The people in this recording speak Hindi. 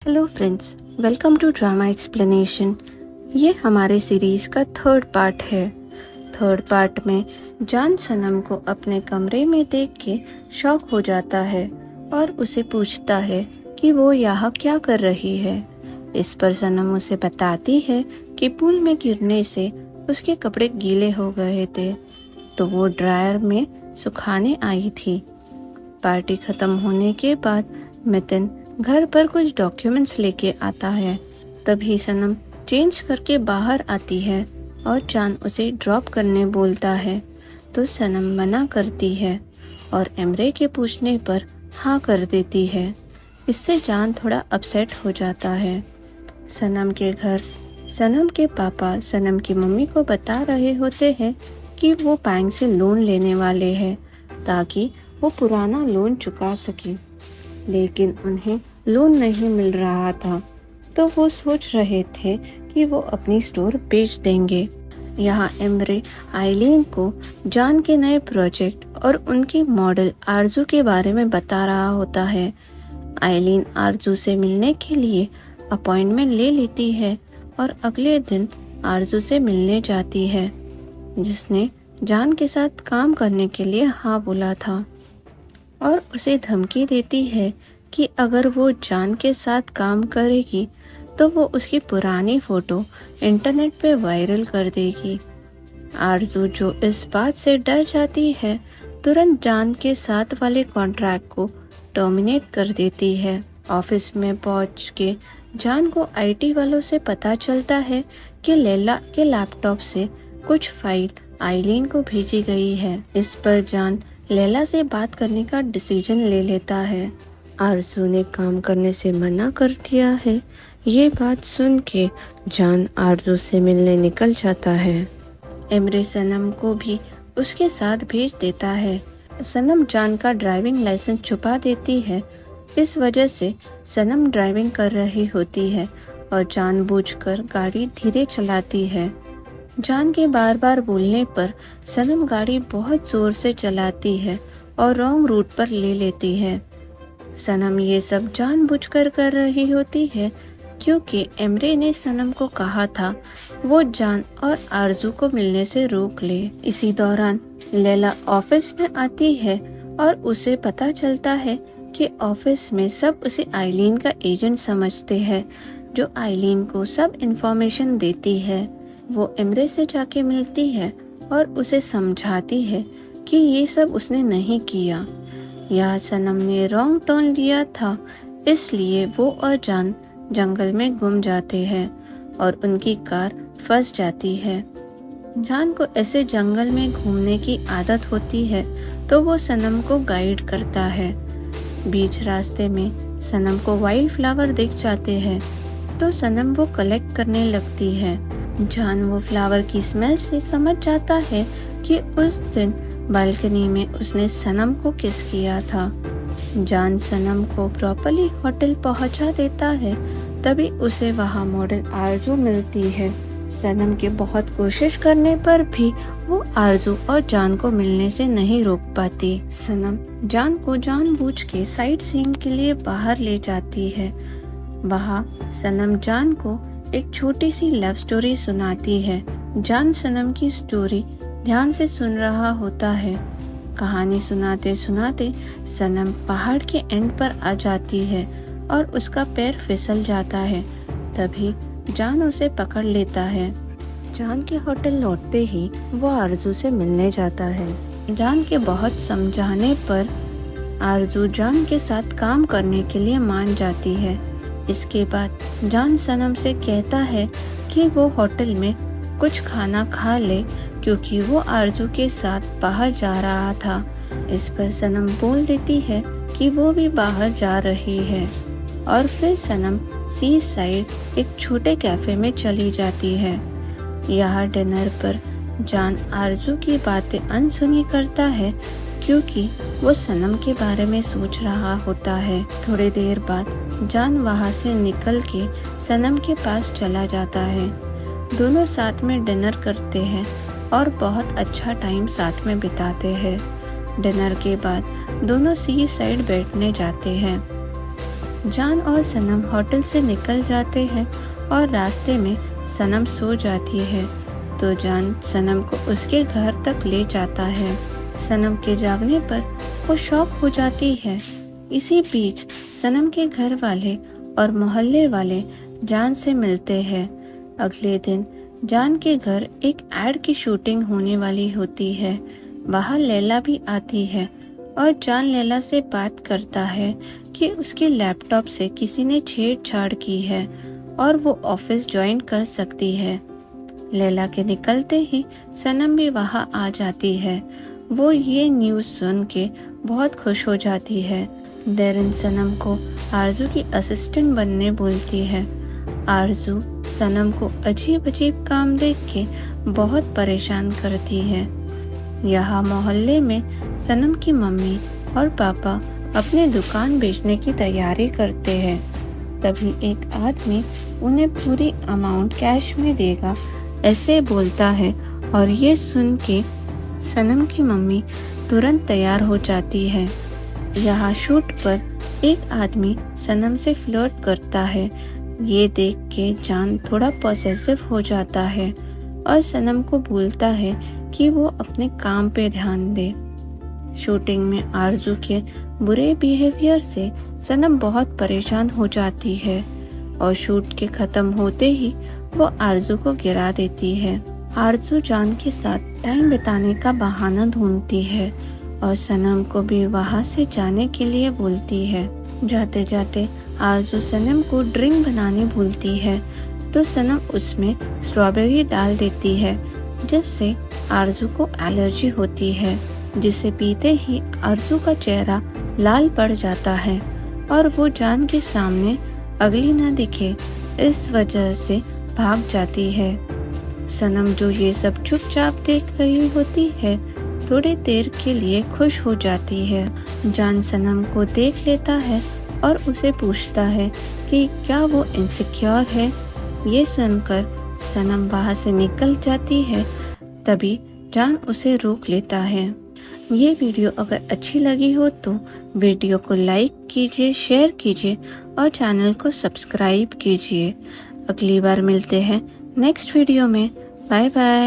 Hello friends, welcome to drama explanation. ये हमारे सीरीज़ का थर्ड पार्ट है। थर्ड पार्ट में जान सनम को अपने कमरे में देख के शॉक हो जाता है और उसे पूछता है कि वो यहाँ क्या कर रही है। इस पर सनम उसे बताती है कि पूल में गिरने से उसके कपड़े गीले हो गए थे, तो वो ड्रायर में सुखाने आई थी। पार्टी खत्म होने के बाद मितिन घर पर कुछ डॉक्यूमेंट्स लेके आता है। तभी सनम चेंज करके बाहर आती है और जान उसे ड्रॉप करने बोलता है, तो सनम मना करती है और एमरे के पूछने पर हाँ कर देती है। इससे जान थोड़ा अपसेट हो जाता है। सनम के घर सनम के पापा सनम की मम्मी को बता रहे होते हैं कि वो बैंक से लोन लेने वाले हैं ताकि वो पुराना लोन चुका सके, लेकिन उन्हें लोन नहीं मिल रहा था, तो वो सोच रहे थे कि वो अपनी स्टोर बेच देंगे। यहाँ एमरे आइलीन को जान के नए प्रोजेक्ट और उनकी मॉडल आरजू के बारे में बता रहा होता है। आइलीन आरजू से मिलने के लिए अपॉइंटमेंट ले लेती है और अगले दिन आरजू से मिलने जाती है, जिसने जान के साथ काम करने के लिए हाँ बोला था, और उसे धमकी देती है कि अगर वो जान के साथ काम करेगी तो वो उसकी पुरानी फ़ोटो इंटरनेट पे वायरल कर देगी। आरजू, जो इस बात से डर जाती है, तुरंत जान के साथ वाले कॉन्ट्रैक्ट को टर्मिनेट कर देती है। ऑफिस में पहुंच के जान को आईटी वालों से पता चलता है कि लैला के लैपटॉप से कुछ फाइल आइलीन को भेजी गई है। इस पर जान लैला से बात करने का डिसीजन ले लेता है। आरजू ने काम करने से मना कर दिया है। ये बात सुन के जान आरजू से मिलने निकल जाता है। एमरे सनम को भी उसके साथ भेज देता है। सनम जान का ड्राइविंग लाइसेंस छुपा देती है। इस वजह से सनम ड्राइविंग कर रही होती है और जानबूझकर गाड़ी धीरे चलाती है। जान के बार बार बोलने पर सनम गाड़ी बहुत जोर से चलाती है और रॉन्ग रूट पर ले लेती है। सनम ये सब जानबूझकर कर रही होती है क्योंकि एमरे ने सनम को कहा था वो जान और आरजू को मिलने से रोक ले। इसी दौरान लैला ऑफिस में आती है और उसे पता चलता है कि ऑफिस में सब उसे आइलीन का एजेंट समझते हैं, जो आइलीन को सब इन्फॉर्मेशन देती है। वो एमरे से जाके मिलती है और उसे समझाती है कि ये सब उसने नहीं किया। यह सनम ने रॉन्ग टर्न लिया था, इसलिए वो और जान जंगल में गुम जाते हैं और उनकी कार फंस जाती है। जान को ऐसे जंगल में घूमने की आदत होती है, तो वो सनम को गाइड करता है। बीच रास्ते में सनम को वाइल्ड फ्लावर दिख जाते हैं, तो सनम वो कलेक्ट करने लगती है। जान वो फ्लावर की स्मेल से समझ जाता है कि उस दिन बालकनी में उसने सनम को किस किया था। जान सनम को प्रॉपर्ली होटल पहुंचा देता है। तभी उसे वहां मॉडल आरजू मिलती है। सनम के बहुत कोशिश करने पर भी वो आरजू और जान को मिलने से नहीं रोक पाती। सनम जान को जानबूझ के साइट सीइंग के लिए बाहर ले जाती है। वहाँ सनम जान को एक छोटी सी लव स्टोरी सुनाती है। जान सनम की स्टोरी ध्यान से सुन रहा होता है। कहानी सुनाते सुनाते सनम पहाड़ के एंड पर आ जाती है और उसका पैर फिसल जाता है। तभी जान उसे पकड़ लेता है। जान के होटल लौटते ही वो आरजू से मिलने जाता है। जान के बहुत समझाने पर आरजू जान के साथ काम करने के लिए मान जाती है। इसके बाद जान सनम से कहता है कि वो होटल में कुछ खाना खा ले क्योंकि वो आरजू के साथ बाहर जा रहा था। इस पर सनम बोल देती है कि वो भी बाहर जा रही है और फिर सनम सी साइड एक छोटे कैफे में चली जाती है। यहाँ डिनर पर जान आरजू की बातें अनसुनी करता है क्योंकि वो सनम के बारे में सोच रहा होता है। थोड़ी देर बाद जान वहाँ से निकल के सनम के पास चला जाता है। दोनों साथ में डिनर करते हैं और बहुत अच्छा टाइम साथ में बिताते हैं। डिनर के बाद दोनों सी साइड बैठने जाते हैं। जान और सनम होटल से निकल जाते हैं और रास्ते में सनम सो जाती है तो जान सनम को उसके घर तक ले जाता है। सनम के जागने पर वो शॉक हो जाती है। इसी बीच सनम के घर वाले और मोहल्ले वाले जान से मिलते हैं। अगले दिन जान के घर एक एड की शूटिंग होने वाली होती है। वहाँ लैला भी आती है और जान लैला से बात करता है कि उसके लैपटॉप से किसी ने छेड़छाड़ की है और वो ऑफिस ज्वाइन कर सकती है। लैला के निकलते ही सनम भी वहाँ आ जाती है। वो ये न्यूज़ सुन के बहुत खुश हो जाती है। देरिन सनम को आरजू की असिस्टेंट बनने बोलती है। आरजू सनम को अजीब अजीब काम देख के बहुत परेशान करती है। यहाँ मोहल्ले में सनम की मम्मी और पापा अपनी दुकान बेचने की तैयारी करते हैं। तभी एक आदमी उन्हें पूरी अमाउंट कैश में देगा ऐसे बोलता है और ये सुन के सनम की मम्मी तुरंत तैयार हो जाती है। यहाँ शूट पर एक आदमी सनम से फ्लर्ट करता है। ये देख के जान थोड़ा पॉसेसिव हो जाता है और सनम को बोलता है कि वो अपने काम पे ध्यान दे। शूटिंग में आरजू के बुरे बिहेवियर से सनम बहुत परेशान हो जाती है और शूट के खत्म होते ही वो आरजू को गिरा देती है। आरजू जान के साथ टाइम बिताने का बहाना ढूंढती है और सनम को भी वहाँ से जाने के लिए बोलती है। जाते जाते आरजू सनम को ड्रिंक बनाने भूलती है तो सनम उसमें स्ट्रॉबेरी डाल देती है जिससे आरजू को एलर्जी होती है, जिसे पीते ही आरजू का चेहरा लाल पड़ जाता है और वो जान के सामने अगली न दिखे इस वजह से भाग जाती है। सनम जो ये सब चुपचाप देख रही होती है थोड़ी देर के लिए खुश हो जाती है। जान सनम को देख लेता है और उसे पूछता है कि क्या वो इनसिक्योर है। ये सुनकर सनम वहाँ से निकल जाती है। तभी जान उसे रोक लेता है। ये वीडियो अगर अच्छी लगी हो तो वीडियो को लाइक कीजिए, शेयर कीजिए और चैनल को सब्सक्राइब कीजिए। अगली बार मिलते हैं नेक्स्ट वीडियो में। Bye bye.